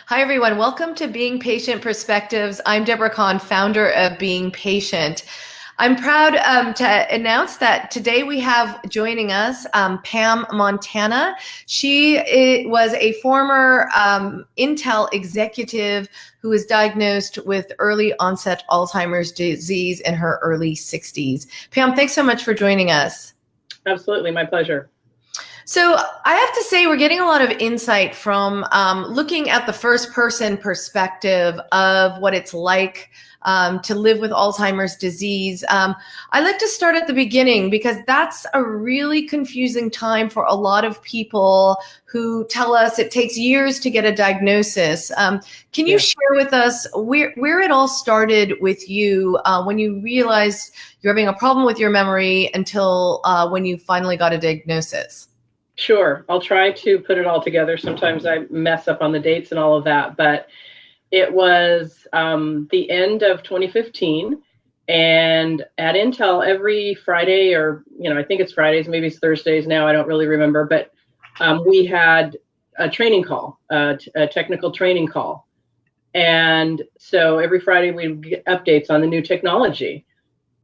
Hi, everyone. Welcome to Being Patient Perspectives. I'm Deborah Kan, founder of Being Patient. I'm proud to announce that today we have joining us Pam Montana. Was a former Intel executive who was diagnosed with early onset Alzheimer's disease in her early 60s. Pam, thanks so much for joining us. Absolutely, my pleasure. So I have to say we're getting a lot of insight from looking at the first person perspective of what it's like to live with Alzheimer's disease. I like to start at the beginning because that's a really confusing time for a lot of people who tell us it takes years to get a diagnosis. Can you share with us where it all started with you when you realized you're having a problem with your memory until when you finally got a diagnosis? Sure. I'll try to put it all together. Sometimes I mess up on the dates and all of that, but it was the end of 2015. And at Intel, every Friday, or, I think it's Fridays, maybe it's Thursdays now, I don't really remember, but we had a training call, a technical training call. And so every Friday we'd get updates on the new technology.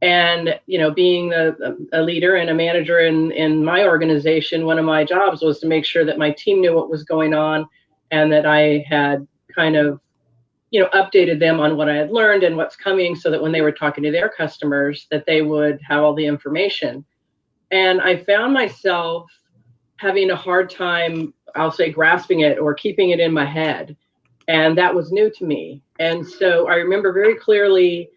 And, being a leader and a manager in my organization, one of my jobs was to make sure that my team knew what was going on and that I had kind of, updated them on what I had learned and what's coming so that when they were talking to their customers, that they would have all the information. And I found myself having a hard time, I'll say, grasping it or keeping it in my head. And that was new to me. And so I remember very clearly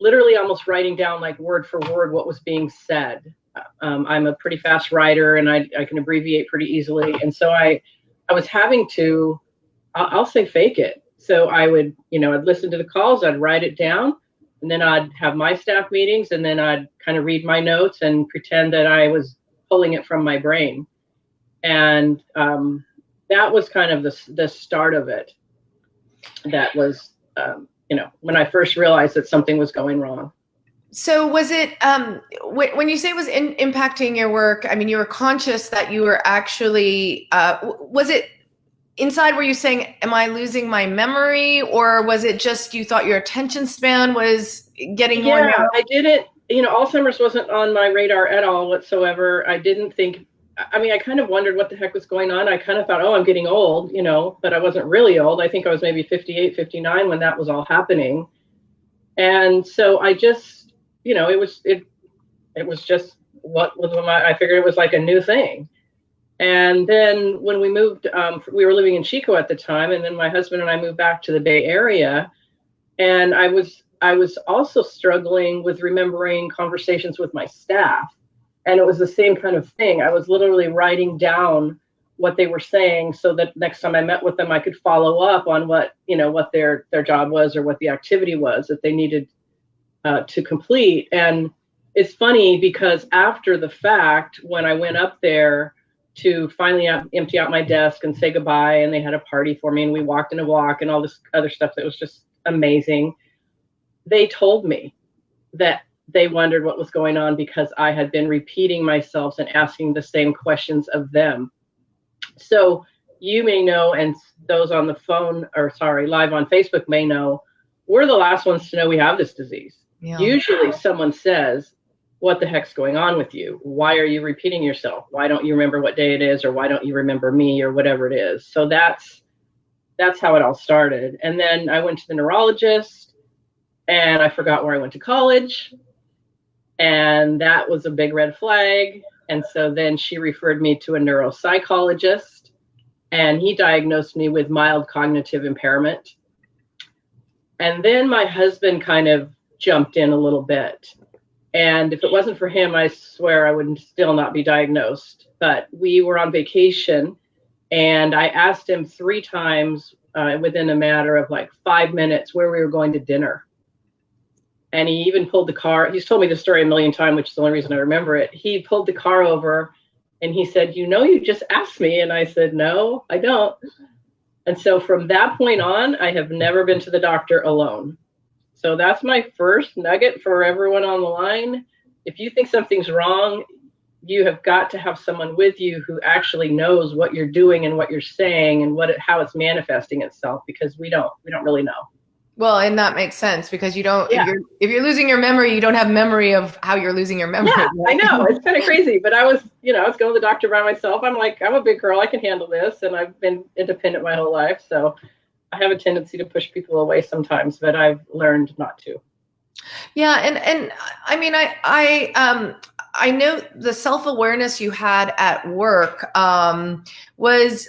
literally almost writing down like word for word what was being said. I'm a pretty fast writer and I can abbreviate pretty easily. And so I was having to, I'll say fake it. So I would, I'd listen to the calls, I'd write it down, and then I'd have my staff meetings, and then I'd kind of read my notes and pretend that I was pulling it from my brain. And that was kind of the start of it. That was, when I first realized that something was going wrong. So was it, when you say it was impacting your work, I mean, you were conscious that you were actually, was it inside, were you saying, am I losing my memory? Or was it just you thought your attention span was getting more narrow? I didn't, Alzheimer's wasn't on my radar at all whatsoever. I didn't think, I kind of wondered what the heck was going on. I kind of thought, oh, I'm getting old, but I wasn't really old. I think I was maybe 58, 59 when that was all happening. And so I just, it was just what was I figured it was like a new thing. And then when we moved, we were living in Chico at the time. And then my husband and I moved back to the Bay Area. And I was also struggling with remembering conversations with my staff. And it was the same kind of thing. I was literally writing down what they were saying so that next time I met with them, I could follow up on what their job was or what the activity was that they needed to complete. And it's funny because after the fact, when I went up there to finally empty out my desk and say goodbye, and they had a party for me and we walked in a walk and all this other stuff that was just amazing, they told me that they wondered what was going on because I had been repeating myself and asking the same questions of them. So you may know, and those on the phone, live on Facebook may know, we're the last ones to know we have this disease. Yeah. Usually someone says, what the heck's going on with you? Why are you repeating yourself? Why don't you remember what day it is? Or why don't you remember me or whatever it is? So that's how it all started. And then I went to the neurologist and I forgot where I went to college. And that was a big red flag. And so then she referred me to a neuropsychologist and he diagnosed me with mild cognitive impairment. And then my husband kind of jumped in a little bit. And if it wasn't for him, I swear I would still not be diagnosed. But we were on vacation and I asked him 3 times within a matter of like 5 minutes where we were going to dinner. And he even pulled the car. He's told me this story a million times, which is the only reason I remember it. He pulled the car over and he said, you just asked me. And I said, no, I don't. And so from that point on, I have never been to the doctor alone. So that's my first nugget for everyone on the line. If you think something's wrong, you have got to have someone with you who actually knows what you're doing and what you're saying and how it's manifesting itself, because we don't really know. Well, and that makes sense, because you don't, Yeah. if you're losing your memory, you don't have memory of how you're losing your memory. Yeah, right? I know. It's kind of crazy, but I was going to the doctor by myself. I'm like, I'm a big girl. I can handle this. And I've been independent my whole life. So I have a tendency to push people away sometimes, but I've learned not to. Yeah. And I mean, I know the self-awareness you had at work was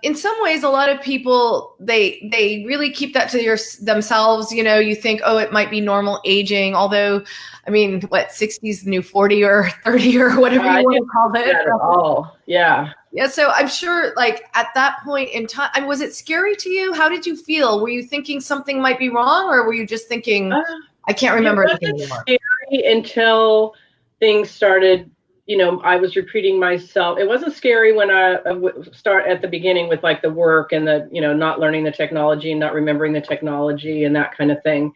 in some ways, a lot of people, they really keep that to themselves. You think, oh, it might be normal aging, although, I mean, what, 60's the new 40 or 30 or whatever you want to call it. Not at all. Yeah. Yeah. So I'm sure, like, at that point in time, was it scary to you? How did you feel? Were you thinking something might be wrong, or were you just thinking, I can't remember anything anymore? It wasn't scary until things started, I was repeating myself. It wasn't scary when I start at the beginning with like the work and the, not learning the technology and not remembering the technology and that kind of thing.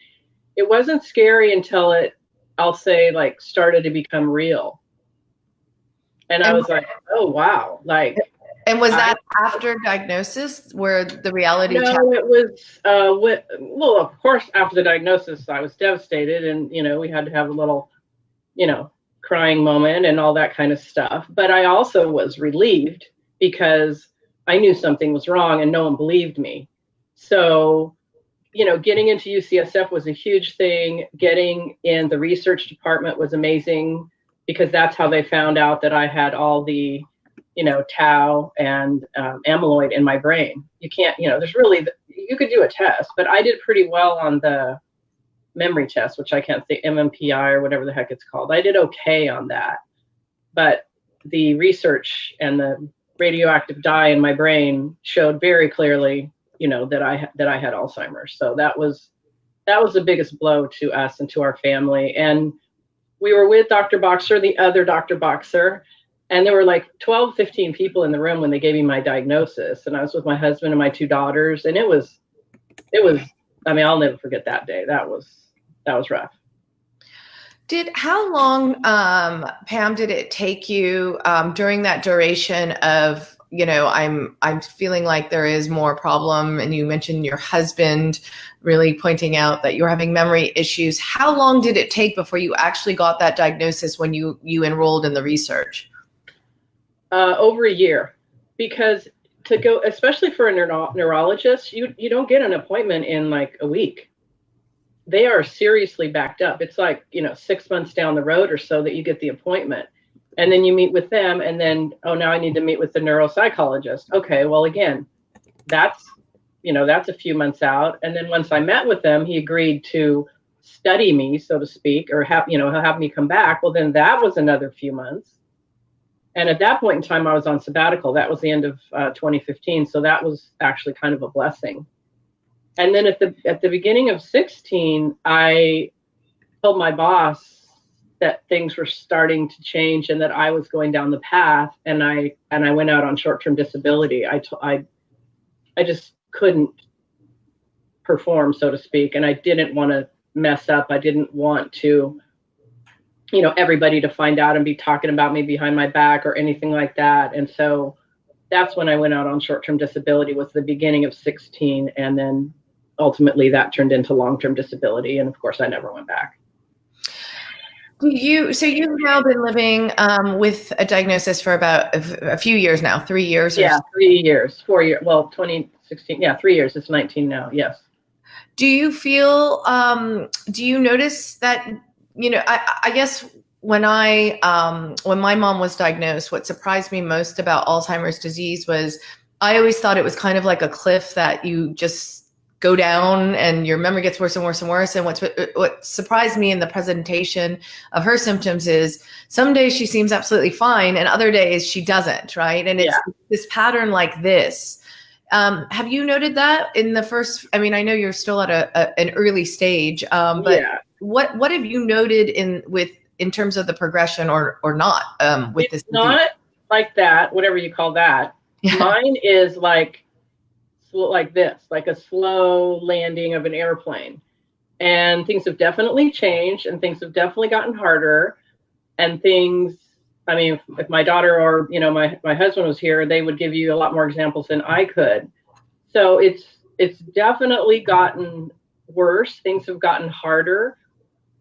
It wasn't scary until it, I'll say, like, started to become real. And I was like, oh, wow. Like, and was that after diagnosis where the reality? No, it was, well, of course, after the diagnosis, I was devastated, and, we had to have a little, crying moment and all that kind of stuff. But I also was relieved, because I knew something was wrong and no one believed me. So, getting into UCSF was a huge thing. Getting in the research department was amazing, because that's how they found out that I had all the, tau and amyloid in my brain. You can't, there's really, you could do a test, but I did pretty well on the memory test, which I can't say, MMPI or whatever the heck it's called. I did okay on that. But the research and the radioactive dye in my brain showed very clearly, that I had Alzheimer's. So that was the biggest blow to us and to our family. And we were with Dr. Boxer, the other Dr. Boxer, and there were like 12, 15 people in the room when they gave me my diagnosis. And I was with my husband and my 2 daughters. And it was, I mean, I'll never forget that day. That was rough. How long, Pam, did it take you during that duration of, I'm feeling like there is more problem, and you mentioned your husband really pointing out that you're having memory issues. How long did it take before you actually got that diagnosis when you enrolled in the research? Over a year, because to go, especially for a neurologist, you don't get an appointment in like a week. They are seriously backed up. It's like, 6 months down the road or so that you get the appointment. And then you meet with them, and then, oh, now I need to meet with the neuropsychologist. Okay, well, again, that's a few months out. And then once I met with them, he agreed to study me, so to speak, or have me come back. Well, then that was another few months. And at that point in time, I was on sabbatical. That was the end of 2015. So that was actually kind of a blessing. And then at the beginning of 16, I told my boss that things were starting to change and that I was going down the path. And I went out on short-term disability. I just couldn't perform, so to speak. And I didn't want to mess up. I didn't want to, everybody to find out and be talking about me behind my back or anything like that. And so that's when I went out on short-term disability, was the beginning of 16. And then ultimately that turned into long-term disability. And of course, I never went back. So you've now been living with a diagnosis for about a few years now, 3 years? Yeah, 3 years, 4 years. Well, 2016. Yeah, 3 years. It's 19 now. Yes. Do you feel, do you notice that, I guess when my mom was diagnosed, what surprised me most about Alzheimer's disease was I always thought it was kind of like a cliff that you just go down and your memory gets worse and worse and worse. And what surprised me in the presentation of her symptoms is some days she seems absolutely fine and other days she doesn't, right? And it's this pattern like this. Have you noted that in the first, I mean, I know you're still at an early stage, but what have you noted in terms of the progression or not with it's this disease? Not like that, whatever you call that. Mine is like this, like a slow landing of an airplane. And things have definitely changed, and things have definitely gotten harder, and things I mean, if my daughter or, you know, my husband was here, they would give you a lot more examples than I could. So it's definitely gotten worse. Things have gotten harder.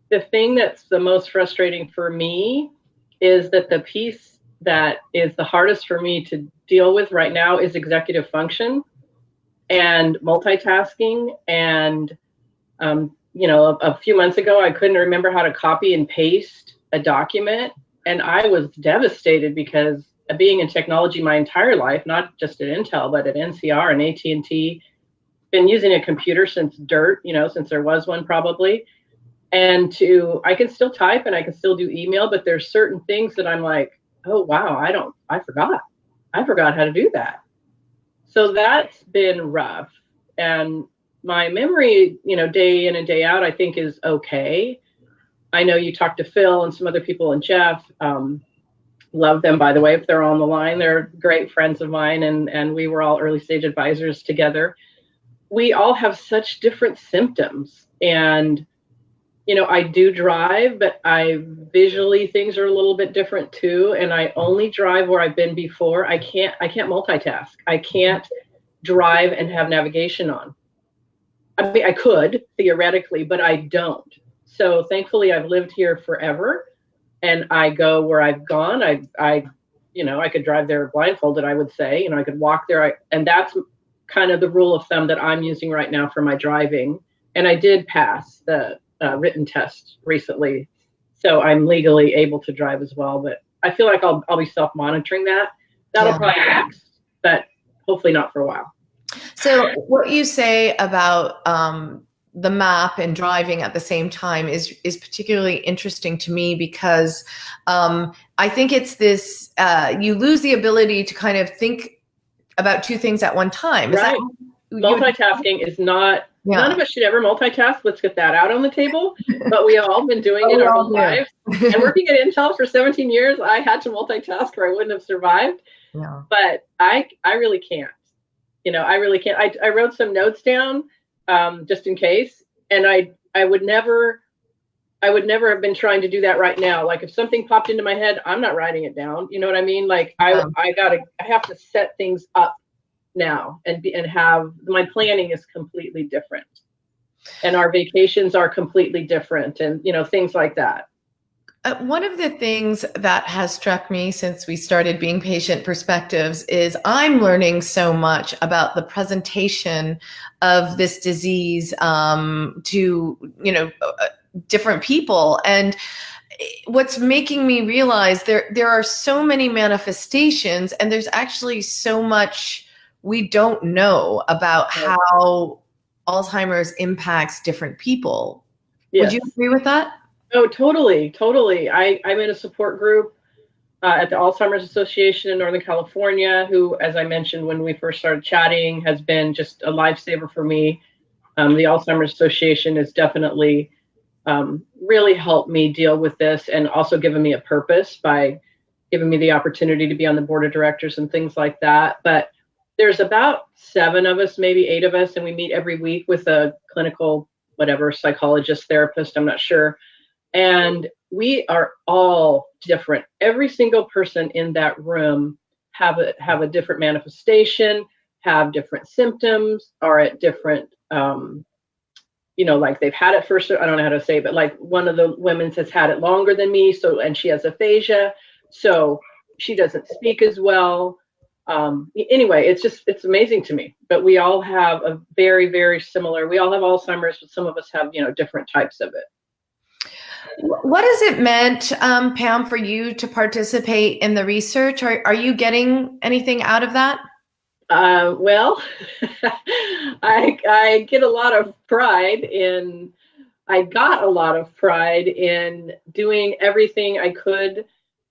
The thing that's the most frustrating for me is that the piece that is the hardest for me to deal with right now is executive function and multitasking. And, you know, a few months ago, I couldn't remember how to copy and paste a document. And I was devastated because being in technology my entire life, not just at Intel, but at NCR and AT&T, been using a computer since dirt, you know, since there was one probably. And I can still type and I can still do email, but there's certain things that I'm like, oh, wow, I forgot how to do that. So that's been rough. And my memory, you know, day in and day out, I think is okay. I know you talked to Phil and some other people and Jeff. Love them, by the way, if they're on the line. They're great friends of mine, and we were all early stage advisors together. We all have such different symptoms. And, you know, I do drive, but visually things are a little bit different too. And I only drive where I've been before. I can't multitask. I can't drive and have navigation on. I mean, I could theoretically, but I don't. So thankfully I've lived here forever and I go where I've gone. You know, I could drive there blindfolded, I would say, you know, I could walk there. And that's kind of the rule of thumb that I'm using right now for my driving. And I did pass the written test recently. So I'm legally able to drive as well, but I feel like I'll be self-monitoring that. That'll probably next, but hopefully not for a while. So what you say about the map and driving at the same time is particularly interesting to me because I think it's this, you lose the ability to kind of think about two things at one time. Is right. Multitasking is not, none of us should ever multitask. Let's get that out on the table. But we have all been doing it our whole lives. And working at Intel for 17 years, I had to multitask or I wouldn't have survived. Yeah. But I really can't. You know, I really can't. I wrote some notes down just in case. And I would never have been trying to do that right now. Like if something popped into my head, I'm not writing it down. You know what I mean? Like I have to set things up now and have my planning is completely different. And our vacations are completely different and, you know, things like that. One of the things that has struck me since we started being patient perspectives is I'm learning so much about the presentation of this disease to, you know, different people. And what's making me realize there are so many manifestations and there's actually so much we don't know about how Alzheimer's impacts different people. Yes. Would you agree with that? Oh, totally. I'm in a support group at the Alzheimer's Association in Northern California, who, as I mentioned when we first started chatting, has been just a lifesaver for me. The Alzheimer's Association has definitely really helped me deal with this and also given me a purpose by giving me the opportunity to be on the board of directors and things like that. But there's about 7 of us, maybe 8 of us, and we meet every week with a clinical, whatever, psychologist, therapist, I'm not sure. And we are all different. Every single person in that room have a different manifestation, have different symptoms, are at different, you know, like they've had it first, I don't know how to say it, but like one of the women's has had it longer than me. So, and she has aphasia, so she doesn't speak as well. Anyway, it's amazing to me, but we all have a very, very similar, we all have Alzheimer's, but some of us have, you know, different types of it. What has it meant, Pam, for you to participate in the research? Are you getting anything out of that? Well, I got a lot of pride in doing everything I could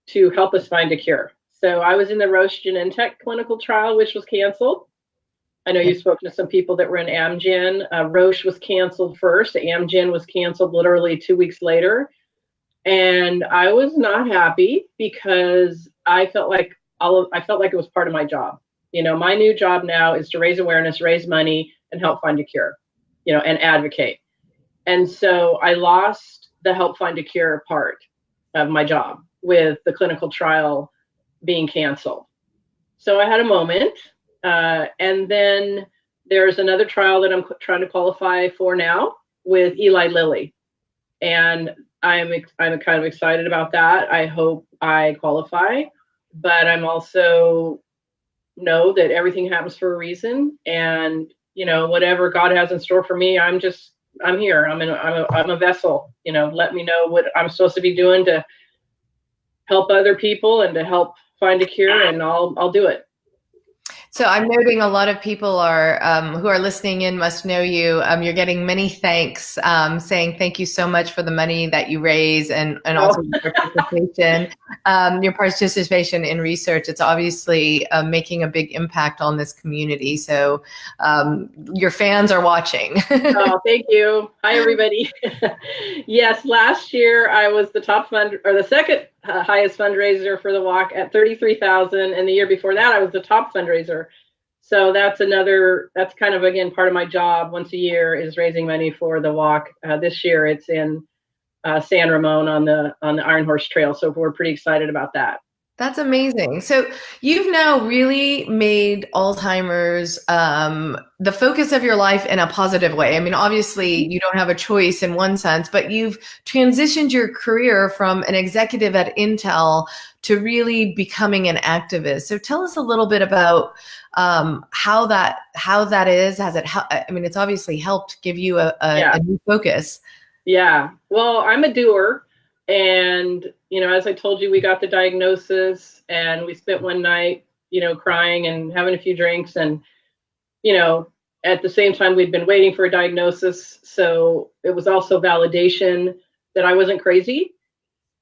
to help us find a cure. So I was in the Roche Genentech clinical trial, which was canceled. I know you've spoken to some people that were in Amgen. Roche was canceled first. Amgen was canceled literally 2 weeks later. And I was not happy because I felt like it was part of my job. You know, my new job now is to raise awareness, raise money, and help find a cure, you know, and advocate. And so I lost the help find a cure part of my job, with the clinical trial being canceled. So I had a moment. And then there's another trial that I'm trying to qualify for now with Eli Lilly. And I'm kind of excited about that. I hope I qualify, but I'm also know that everything happens for a reason. And, whatever God has in store for me, I'm here. I'm a vessel, let me know what I'm supposed to be doing to help other people and to help find a cure, and I'll do it. So I'm noting a lot of people are who are listening in must know you. You're getting many thanks, saying thank you so much for the money that you raise and also your participation in research. It's obviously making a big impact on this community. So your fans are watching. Oh, thank you. Hi, everybody. Yes, last year I was the second highest fundraiser for the walk at $33,000, and the year before that I was the top fundraiser. So that's kind of, again, part of my job once a year is raising money for the walk. This year it's in San Ramon on the Iron Horse Trail, so we're pretty excited about that. That's amazing. So you've now really made Alzheimer's the focus of your life in a positive way. I mean, obviously you don't have a choice in one sense, but you've transitioned your career from an executive at Intel to really becoming an activist. So tell us a little bit about how that is. It's obviously helped give you a new focus. Yeah. Well, I'm a doer. And, as I told you, we got the diagnosis and we spent one night, crying and having a few drinks. And, at the same time, we'd been waiting for a diagnosis. So it was also validation that I wasn't crazy.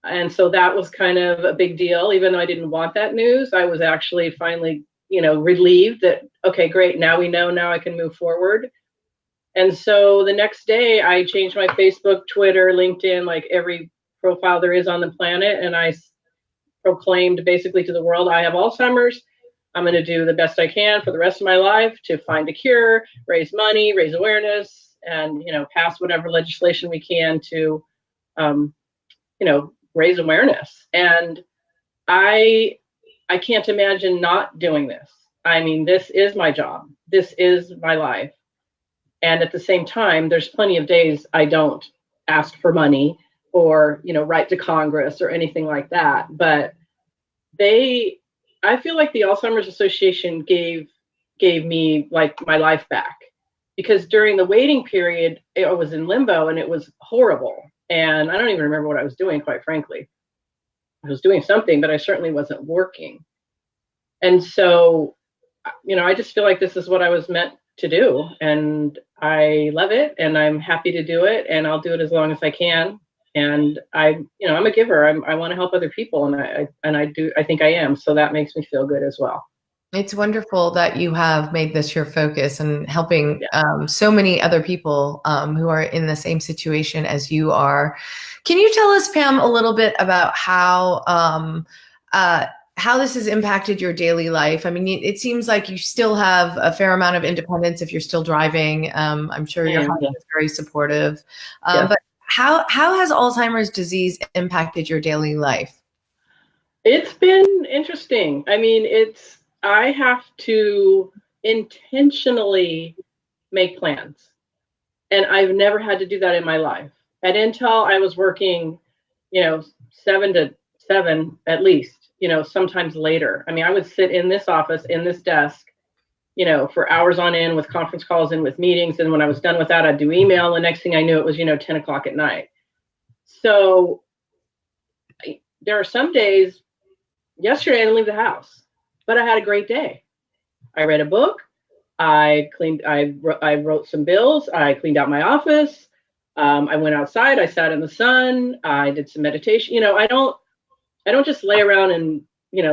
And so that was kind of a big deal. Even though I didn't want that news, I was actually finally, relieved that, okay, great. Now we know, now I can move forward. And so the next day I changed my Facebook, Twitter, LinkedIn, like every profile there is on the planet. And I proclaimed basically to the world, I have Alzheimer's. I'm going to do the best I can for the rest of my life to find a cure, raise money, raise awareness, and, pass whatever legislation we can to, raise awareness. And I can't imagine not doing this. I mean, this is my job. This is my life. And at the same time, there's plenty of days I don't ask for money or, write to Congress or anything like that. But I feel like the Alzheimer's Association gave me like my life back, because during the waiting period, I was in limbo and it was horrible. And I don't even remember what I was doing, quite frankly. I was doing something, but I certainly wasn't working. And so, I just feel like this is what I was meant to do. And I love it and I'm happy to do it, and I'll do it as long as I can. And I'm a giver. I want to help other people, and I think I am. So that makes me feel good as well. It's wonderful that you have made this your focus and helping so many other people who are in the same situation as you are. Can you tell us, Pam, a little bit about how this has impacted your daily life? I mean, it seems like you still have a fair amount of independence if you're still driving. I'm sure your husband is very supportive. But how has Alzheimer's disease impacted your daily life? It's been interesting. I mean, I have to intentionally make plans. And I've never had to do that in my life. At Intel, I was working, 7 to 7 at least, sometimes later. I mean, I would sit in this office, in this desk, for hours on end with conference calls and with meetings. And when I was done with that, I'd do email. The next thing I knew, it was, 10 o'clock at night. So there are some days, yesterday I didn't leave the house, but I had a great day. I read a book. I wrote some bills. I cleaned out my office. I went outside. I sat in the sun. I did some meditation. I don't just lay around and,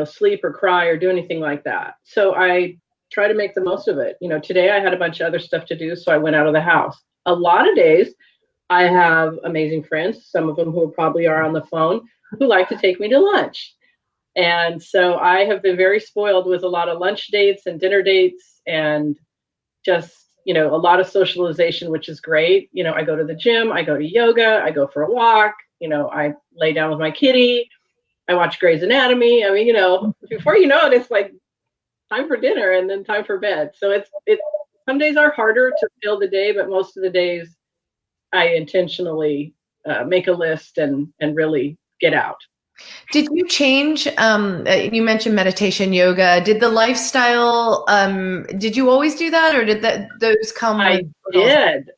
sleep or cry or do anything like that. So I try to make the most of it. Today I had a bunch of other stuff to do, so I went out of the house. A lot of days I have amazing friends, some of them who probably are on the phone, who like to take me to lunch. And so I have been very spoiled with a lot of lunch dates and dinner dates and just, a lot of socialization, which is great. I go to the gym, I go to yoga, I go for a walk, I lay down with my kitty. I watch Grey's Anatomy. I mean, you know, before you know it, it's like time for dinner and then time for bed. So it's some days are harder to fill the day, but most of the days I intentionally make a list and really get out. Did you change, you mentioned meditation, yoga, did the lifestyle, did you always do that, or did those come with?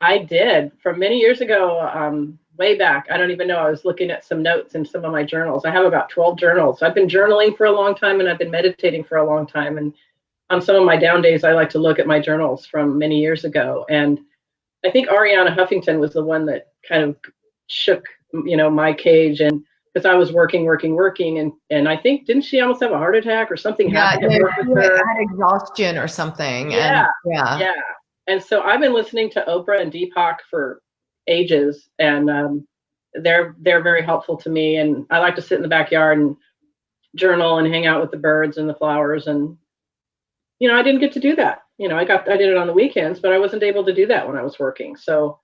I did. From many years ago, way back, I don't even know, I was looking at some notes in some of my journals. I have about 12 journals. I've been journaling for a long time, and I've been meditating for a long time. And on some of my down days, I like to look at my journals from many years ago. And I think Ariana Huffington was the one that kind of shook, you know, my cage, and because I was working, and I think, didn't she almost have a heart attack or something happened? Yeah, had exhaustion or something. Yeah. And so I've been listening to Oprah and Deepak for ages, and they're very helpful to me. And I like to sit in the backyard and journal and hang out with the birds and the flowers. And you know, I didn't get to do that. You know, I did it on the weekends, but I wasn't able to do that when I was working. So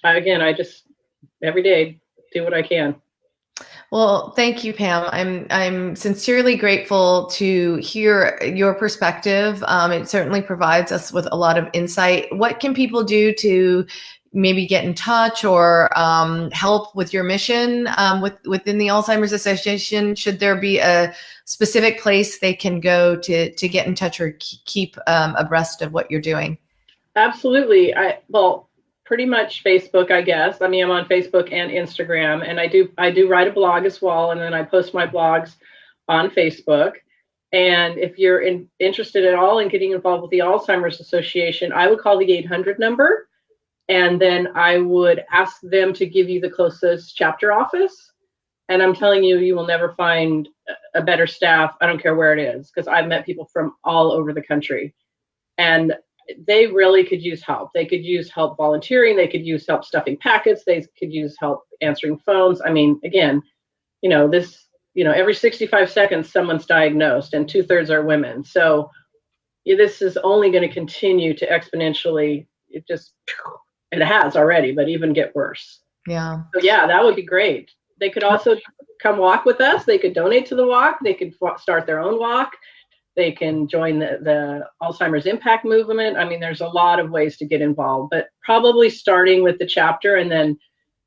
I just every day do what I can. Well, thank you, Pam. I'm sincerely grateful to hear your perspective. It certainly provides us with a lot of insight. What can people do to maybe get in touch or help with your mission within the Alzheimer's Association? Should there be a specific place they can go to get in touch or keep abreast of what you're doing? Absolutely. Pretty much Facebook, I guess. I mean, I'm on Facebook and Instagram, and I do write a blog as well, and then I post my blogs on Facebook. And if you're interested at all in getting involved with the Alzheimer's Association, I would call the 800 number, and then I would ask them to give you the closest chapter office. And I'm telling you, you will never find a better staff. I don't care where it is, because I've met people from all over the country, and they really could use help. They could use help volunteering. They could use help stuffing packets. They could use help answering phones. I mean, again, you know, every 65 seconds, someone's diagnosed, and 2/3 are women. So this is only going to continue to exponentially, it has already, but even get worse. Yeah. So yeah, that would be great. They could also come walk with us. They could donate to the walk. They could start their own walk. They can join the Alzheimer's Impact Movement. I mean, there's a lot of ways to get involved, but probably starting with the chapter and then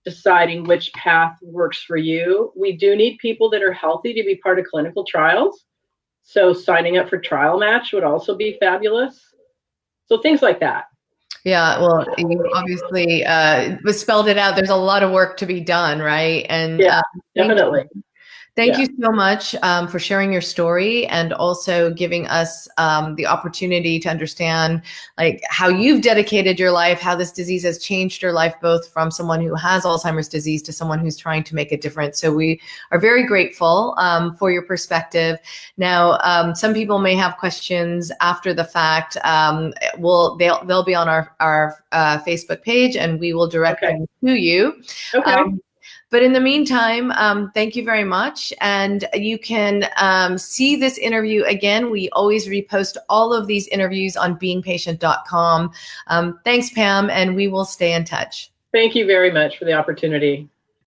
deciding which path works for you. We do need people that are healthy to be part of clinical trials. So signing up for Trial Match would also be fabulous. So things like that. Yeah, well, you obviously spelled it out. There's a lot of work to be done, right? And yeah, definitely. Thank you so much for sharing your story and also giving us the opportunity to understand like how you've dedicated your life, how this disease has changed your life, both from someone who has Alzheimer's disease to someone who's trying to make a difference. So we are very grateful for your perspective. Now, some people may have questions after the fact. They'll be on our Facebook page, and we will direct them to you. Okay. But in the meantime, thank you very much. And you can see this interview again. We always repost all of these interviews on beingpatient.com. Thanks, Pam, and we will stay in touch. Thank you very much for the opportunity.